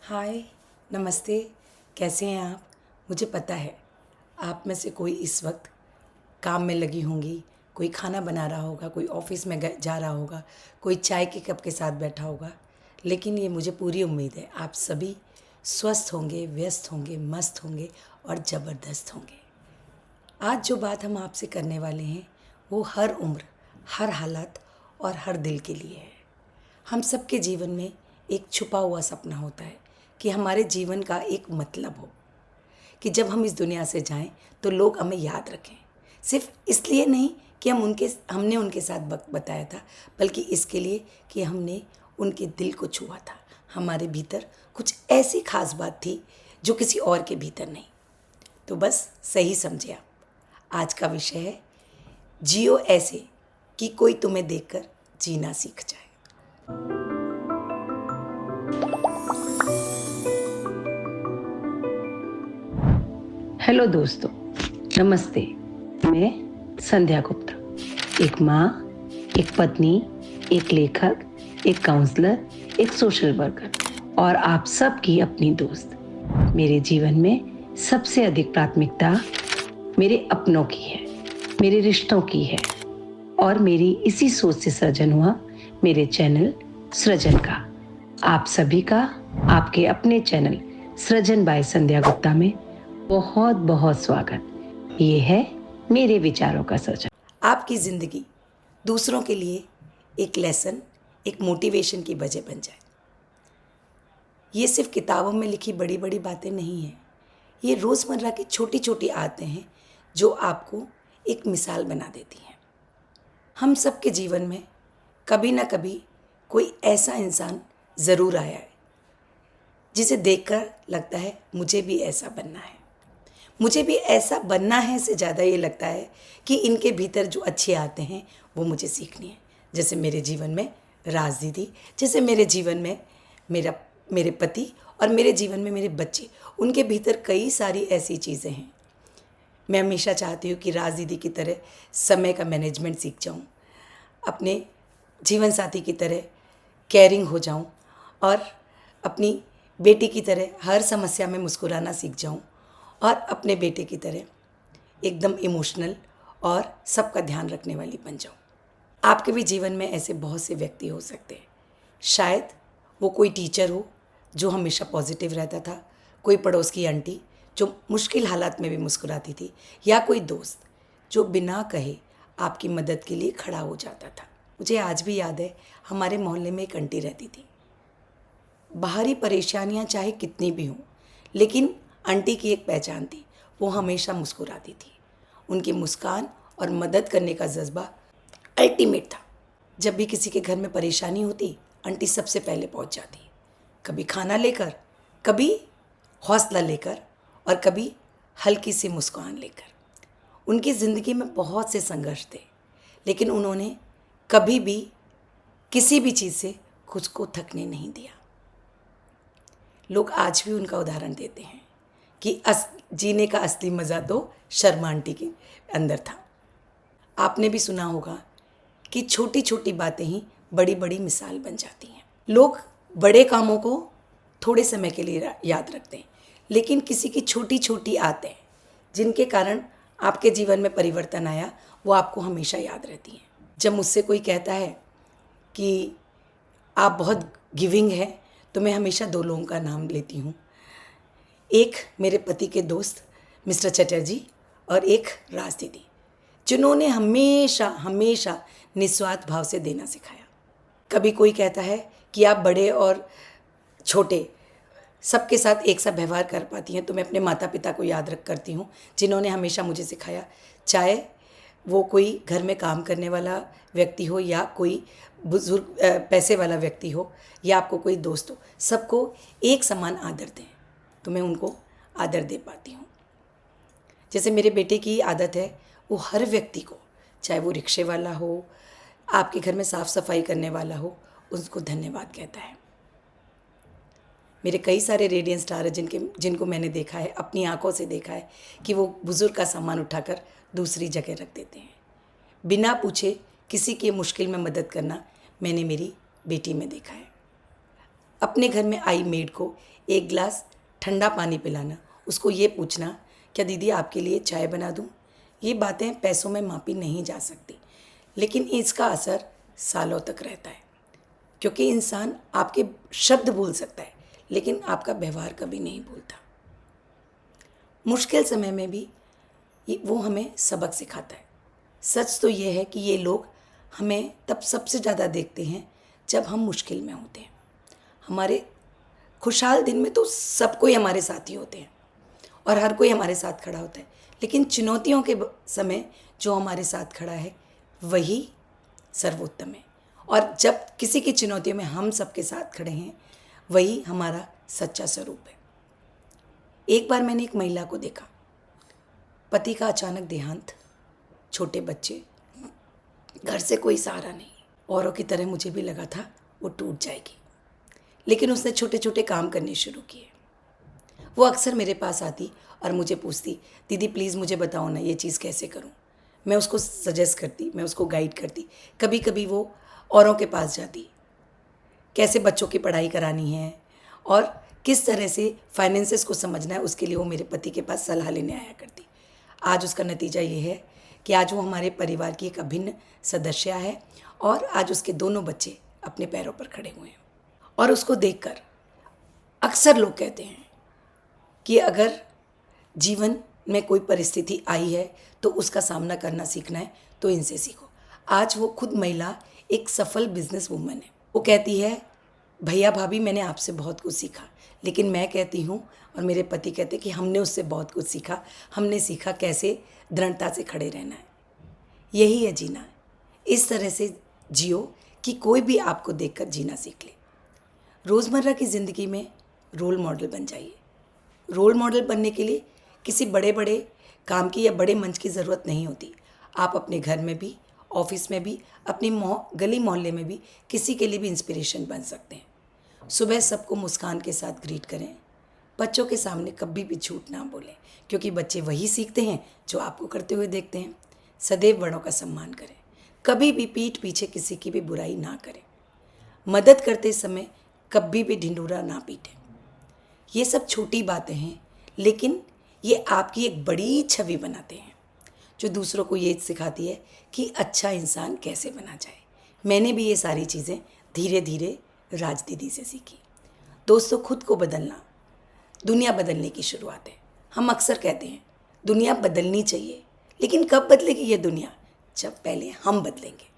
हाय, नमस्ते। कैसे हैं आप? मुझे पता है आप में से कोई इस वक्त काम में लगी होंगी, कोई खाना बना रहा होगा, कोई ऑफिस में जा रहा होगा, कोई चाय के कप के साथ बैठा होगा। लेकिन ये मुझे पूरी उम्मीद है आप सभी स्वस्थ होंगे, व्यस्त होंगे, मस्त होंगे और ज़बरदस्त होंगे। आज जो बात हम आपसे करने वाले हैं वो हर उम्र, हर हालत और हर दिल के लिए है। हम सबके जीवन में एक छुपा हुआ सपना होता है कि हमारे जीवन का एक मतलब हो, कि जब हम इस दुनिया से जाएं तो लोग हमें याद रखें। सिर्फ इसलिए नहीं कि हमने उनके साथ वक्त बताया था, बल्कि इसके लिए कि हमने उनके दिल को छुआ था। हमारे भीतर कुछ ऐसी खास बात थी जो किसी और के भीतर नहीं। तो बस सही समझे आप। आज का विषय है जियो ऐसे कि कोई तुम्हें देखकर जीना सीख जाए। हेलो दोस्तों, नमस्ते। मैं संध्या गुप्ता, एक माँ, एक पत्नी, एक लेखक, एक काउंसलर, एक सोशल वर्कर और आप सबकी अपनी दोस्त। मेरे जीवन में सबसे अधिक प्राथमिकता मेरे अपनों की है, मेरे रिश्तों की है और मेरी इसी सोच से सृजन हुआ मेरे चैनल सृजन का। आप सभी का आपके अपने चैनल सृजन बाय संध्या गुप्ता में बहुत बहुत स्वागत। ये है मेरे विचारों का सृजन। आपकी ज़िंदगी दूसरों के लिए एक लेसन, एक मोटिवेशन की वजह बन जाए। ये सिर्फ किताबों में लिखी बड़ी बड़ी बातें नहीं हैं। ये रोज़मर्रा की छोटी छोटी आदतें हैं जो आपको एक मिसाल बना देती हैं। हम सबके जीवन में कभी ना कभी कोई ऐसा इंसान ज़रूर आया है जिसे देखकर लगता है मुझे भी ऐसा बनना है, मुझे भी ऐसा बनना है। से ज़्यादा ये लगता है कि इनके भीतर जो अच्छी आते हैं वो मुझे सीखनी है। जैसे मेरे जीवन में राज दीदी, जैसे मेरे जीवन में मेरे पति और मेरे जीवन में मेरे बच्चे, उनके भीतर कई सारी ऐसी चीज़ें हैं। मैं हमेशा चाहती हूँ कि राज दीदी की तरह समय का मैनेजमेंट सीख जाऊँ, अपने जीवन साथी की तरह केयरिंग हो जाऊँ और अपनी बेटी की तरह हर समस्या में मुस्कुराना सीख जाऊँ और अपने बेटे की तरह एकदम इमोशनल और सबका ध्यान रखने वाली बन जाऊँ। आपके भी जीवन में ऐसे बहुत से व्यक्ति हो सकते हैं। शायद वो कोई टीचर हो जो हमेशा पॉजिटिव रहता था, कोई पड़ोस की आंटी जो मुश्किल हालात में भी मुस्कुराती थी, या कोई दोस्त जो बिना कहे आपकी मदद के लिए खड़ा हो जाता था। मुझे आज भी याद है, हमारे मोहल्ले में एक आंटी रहती थी। बाहरी परेशानियां चाहे कितनी भी हों, लेकिन आंटी की एक पहचान थी, वो हमेशा मुस्कुराती थी। उनकी मुस्कान और मदद करने का जज्बा अल्टीमेट था। जब भी किसी के घर में परेशानी होती, आंटी सबसे पहले पहुंच जाती। कभी खाना लेकर, कभी हौसला लेकर और कभी हल्की सी मुस्कान लेकर। उनकी ज़िंदगी में बहुत से संघर्ष थे, लेकिन उन्होंने कभी भी किसी भी चीज़ से खुद को थकने नहीं दिया। लोग आज भी उनका उदाहरण देते हैं कि जीने का असली मज़ा तो शर्मा आंटी के अंदर था। आपने भी सुना होगा कि छोटी छोटी बातें ही बड़ी बड़ी मिसाल बन जाती हैं। लोग बड़े कामों को थोड़े समय के लिए याद रखते हैं, लेकिन किसी की छोटी छोटी आदतें जिनके कारण आपके जीवन में परिवर्तन आया, वो आपको हमेशा याद रहती हैं। जब मुझसे कोई कहता है कि आप बहुत गिविंग हैं, तो मैं हमेशा दो लोगों का नाम लेती हूँ। एक मेरे पति के दोस्त मिस्टर चटर्जी और एक राज दीदी, जिन्होंने हमेशा हमेशा निस्वार्थ भाव से देना सिखाया। कभी कोई कहता है कि आप बड़े और छोटे सबके साथ एक सा व्यवहार कर पाती हैं, तो मैं अपने माता पिता को याद रख करती हूँ, जिन्होंने हमेशा मुझे सिखाया, चाहे वो कोई घर में काम करने वाला व्यक्ति हो या कोई बुजुर्ग पैसे वाला व्यक्ति हो या आपको कोई दोस्त हो, सबको एक समान आदर दें, तो मैं उनको आदर दे पाती हूँ। जैसे मेरे बेटे की आदत है, वो हर व्यक्ति को, चाहे वो रिक्शे वाला हो, आपके घर में साफ़ सफाई करने वाला हो, उसको धन्यवाद कहता है। मेरे कई सारे रेडियंट स्टार हैं जिनको मैंने देखा है, अपनी आंखों से देखा है कि वो बुज़ुर्ग का सामान उठाकर दूसरी जगह रख देते हैं। बिना पूछे किसी की मुश्किल में मदद करना मैंने मेरी बेटी में देखा है। अपने घर में आई मेड को एक गिलास ठंडा पानी पिलाना, उसको ये पूछना क्या दीदी आपके लिए चाय बना दूँ। ये बातें पैसों में मापी नहीं जा सकती, लेकिन इसका असर सालों तक रहता है, क्योंकि इंसान आपके शब्द भूल सकता है लेकिन आपका व्यवहार कभी नहीं भूलता। मुश्किल समय में भी वो हमें सबक सिखाता है। सच तो ये है कि ये लोग हमें तब सबसे ज़्यादा देखते हैं जब हम मुश्किल में होते हैं। हमारे खुशहाल दिन में तो सब कोई हमारे साथी होते हैं और हर कोई हमारे साथ खड़ा होता है, लेकिन चुनौतियों के समय जो हमारे साथ खड़ा है वही सर्वोत्तम है। और जब किसी की चुनौतियों में हम सबके साथ खड़े हैं वही हमारा सच्चा स्वरूप है। एक बार मैंने एक महिला को देखा, पति का अचानक देहांत, छोटे बच्चे, घर से कोई सहारा नहीं। औरों की तरह मुझे भी लगा था वो टूट जाएगी, लेकिन उसने छोटे छोटे काम करने शुरू किए। वो अक्सर मेरे पास आती और मुझे पूछती, दीदी प्लीज़ मुझे बताओ ना ये चीज़ कैसे करूं। मैं उसको सजेस्ट करती, मैं उसको गाइड करती। कभी कभी वो औरों के पास जाती, कैसे बच्चों की पढ़ाई करानी है और किस तरह से फाइनेंसेस को समझना है, उसके लिए वो मेरे पति के पास सलाह लेने आया करती। आज उसका नतीजा ये है कि आज वो हमारे परिवार की एक अभिन्न सदस्य है और आज उसके दोनों बच्चे अपने पैरों पर खड़े हुए हैं। और उसको देखकर अक्सर लोग कहते हैं कि अगर जीवन में कोई परिस्थिति आई है तो उसका सामना करना सीखना है तो इनसे सीखो। आज वो खुद महिला एक सफल बिजनेस वूमन है। वो कहती है भैया भाभी मैंने आपसे बहुत कुछ सीखा, लेकिन मैं कहती हूँ और मेरे पति कहते हैं कि हमने उससे बहुत कुछ सीखा। हमने सीखा कैसे दृढ़ता से खड़े रहना है। यही है जीना। इस तरह से जियो कि कोई भी आपको देखकर जीना सीख ले। रोज़मर्रा की ज़िंदगी में रोल मॉडल बन जाइए। रोल मॉडल बनने के लिए किसी बड़े बड़े काम की या बड़े मंच की ज़रूरत नहीं होती। आप अपने घर में भी, ऑफिस में भी, अपनी गली मोहल्ले में भी किसी के लिए भी इंस्पिरेशन बन सकते हैं। सुबह सबको मुस्कान के साथ ग्रीट करें। बच्चों के सामने कभी भी झूठ ना बोलें, क्योंकि बच्चे वही सीखते हैं जो आपको करते हुए देखते हैं। सदैव बड़ों का सम्मान करें। कभी भी पीठ पीछे किसी की भी बुराई ना करें। मदद करते समय कभी भी ढिंढूरा ना पीटें। ये सब छोटी बातें हैं, लेकिन ये आपकी एक बड़ी छवि बनाते हैं जो दूसरों को ये सिखाती है कि अच्छा इंसान कैसे बना जाए। मैंने भी ये सारी चीज़ें धीरे धीरे राज दीदी से सीखी। दोस्तों, खुद को बदलना दुनिया बदलने की शुरुआत है। हम अक्सर कहते हैं दुनिया बदलनी चाहिए, लेकिन कब बदलेगी ये दुनिया? जब पहले हम बदलेंगे।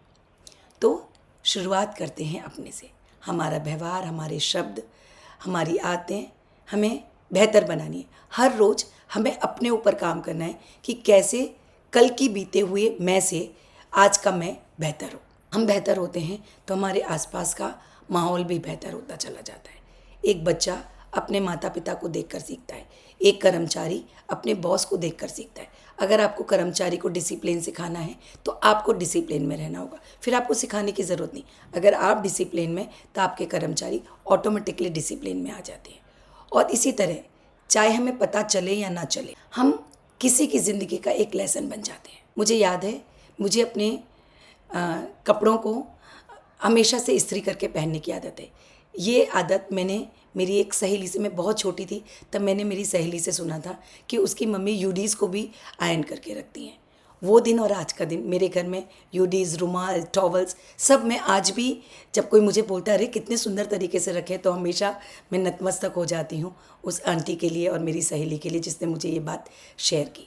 तो शुरुआत करते हैं अपने से। हमारा व्यवहार, हमारे शब्द, हमारी आदतें हमें बेहतर बनानी है। हर रोज़ हमें अपने ऊपर काम करना है कि कैसे कल की बीते हुए मैं से आज का मैं बेहतर हो। हम बेहतर होते हैं तो हमारे आसपास का माहौल भी बेहतर होता चला जाता है। एक बच्चा अपने माता पिता को देखकर सीखता है। एक कर्मचारी अपने बॉस को देखकर सीखता है। अगर आपको कर्मचारी को डिसिप्लिन सिखाना है तो आपको डिसिप्लिन में रहना होगा, फिर आपको सिखाने की ज़रूरत नहीं। अगर आप डिसिप्लिन में तो आपके कर्मचारी ऑटोमेटिकली डिसिप्लिन में आ जाते हैं। और इसी तरह चाहे हमें पता चले या ना चले, हम किसी की ज़िंदगी का एक लेसन बन जाते हैं। मुझे याद है, मुझे अपने कपड़ों को हमेशा से इस्त्री करके पहनने की आदत है। ये आदत मैंने मेरी एक सहेली से, मैं बहुत छोटी थी तब मैंने मेरी सहेली से सुना था कि उसकी मम्मी यूडीज़ को भी आयरन करके रखती हैं। वो दिन और आज का दिन मेरे घर में यूडीज़, रुमाल, टॉवल्स सब मैं आज भी जब कोई मुझे बोलता है अरे कितने सुंदर तरीके से रखे, तो हमेशा मैं नतमस्तक हो जाती हूँ उस आंटी के लिए और मेरी सहेली के लिए जिसने मुझे ये बात शेयर की।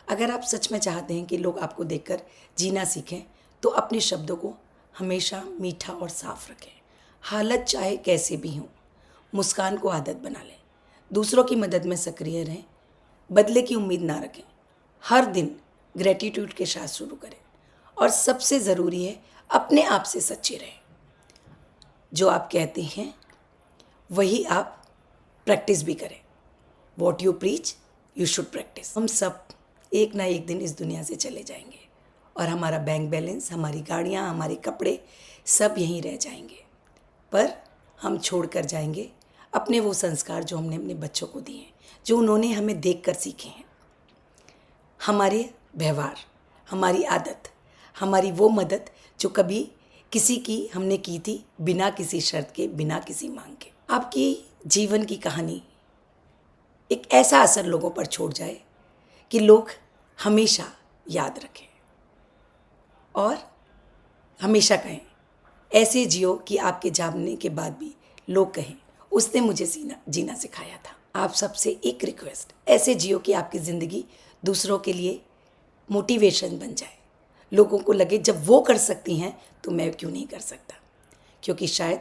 अगर आप सच में चाहते हैं कि लोग आपको देखकर जीना सीखें तो अपने शब्दों को हमेशा मीठा और साफ रखें। हालत चाहे कैसे भी हो, मुस्कान को आदत बना लें। दूसरों की मदद में सक्रिय रहें। बदले की उम्मीद ना रखें। हर दिन ग्रेटिट्यूड के साथ शुरू करें। और सबसे ज़रूरी है अपने आप से सच्चे रहें। जो आप कहते हैं वही आप प्रैक्टिस भी करें। What you preach you should practice. हम सब एक ना एक दिन इस दुनिया से चले जाएंगे और हमारा बैंक बैलेंस, हमारी गाड़ियाँ, हमारे कपड़े सब यहीं रह जाएंगे, पर हम छोड़ कर जाएंगे अपने वो संस्कार जो हमने अपने बच्चों को दिए हैं, जो उन्होंने हमें देखकर सीखे हैं। हमारे व्यवहार, हमारी आदत, हमारी वो मदद जो कभी किसी की हमने की थी बिना किसी शर्त के, बिना किसी मांग के। आपकी जीवन की कहानी एक ऐसा असर लोगों पर छोड़ जाए कि लोग हमेशा याद रखें और हमेशा कहें ऐसे जियो कि आपके जाने के बाद भी लोग कहें उसने मुझे जीना सिखाया था। आप सबसे एक रिक्वेस्ट, ऐसे जियो कि आपकी ज़िंदगी दूसरों के लिए मोटिवेशन बन जाए, लोगों को लगे जब वो कर सकती हैं तो मैं क्यों नहीं कर सकता, क्योंकि शायद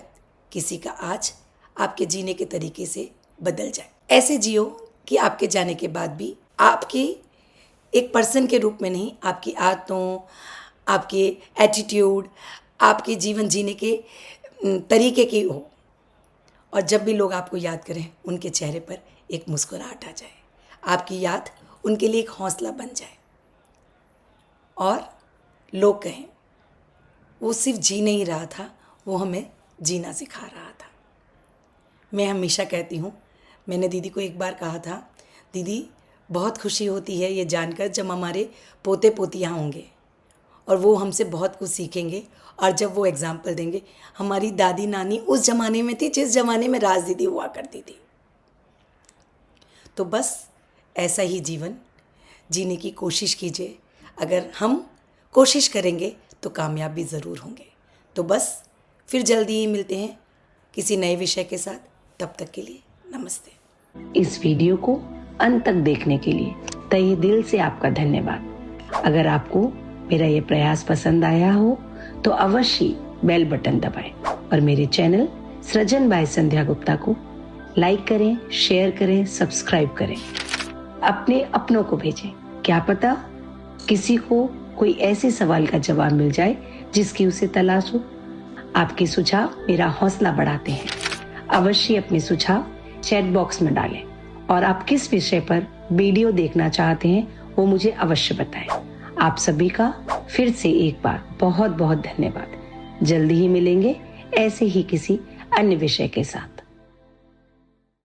किसी का आज आपके जीने के तरीके से बदल जाए। ऐसे जियो कि आपके जाने के बाद भी आपके एक पर्सन के रूप में नहीं, आपकी आदतों, आपके एटीट्यूड, आपके जीवन जीने के तरीके की हो, और जब भी लोग आपको याद करें उनके चेहरे पर एक मुस्कुराहट आ जाए, आपकी याद उनके लिए एक हौसला बन जाए और लोग कहें वो सिर्फ जी नहीं रहा था, वो हमें जीना सिखा रहा था। मैं हमेशा कहती हूँ, मैंने दीदी को एक बार कहा था, दीदी बहुत खुशी होती है ये जानकर जब हमारे पोते पोतियाँ होंगे और वो हमसे बहुत कुछ सीखेंगे, और जब वो एग्जाम्पल देंगे हमारी दादी नानी उस ज़माने में थी जिस ज़माने में राज दीदी हुआ करती थी। तो बस ऐसा ही जीवन जीने की कोशिश कीजिए। अगर हम कोशिश करेंगे तो कामयाब भी ज़रूर होंगे। तो बस फिर जल्दी ही मिलते हैं किसी नए विषय के साथ। तब तक के लिए नमस्ते। इस वीडियो को अंत तक देखने के लिए तहे दिल से आपका धन्यवाद। अगर आपको मेरा ये प्रयास पसंद आया हो तो अवश्य बेल बटन दबाएं और मेरे चैनल सृजन बाय संध्या गुप्ता को लाइक करें, शेयर करें, सब्सक्राइब करें। अपने अपनों को भेजें, क्या पता किसी को कोई ऐसे सवाल का जवाब मिल जाए जिसकी उसे तलाश हो। आपके सुझाव मेरा हौसला बढ़ाते हैं। अवश्य अपने सुझाव चैट बॉक्स में डालें और आप किस विषय पर वीडियो देखना चाहते हैं वो मुझे अवश्य बताएं। आप सभी का फिर से एक बार बहुत बहुत धन्यवाद। जल्दी ही मिलेंगे ऐसे ही किसी अन्य विषय के साथ।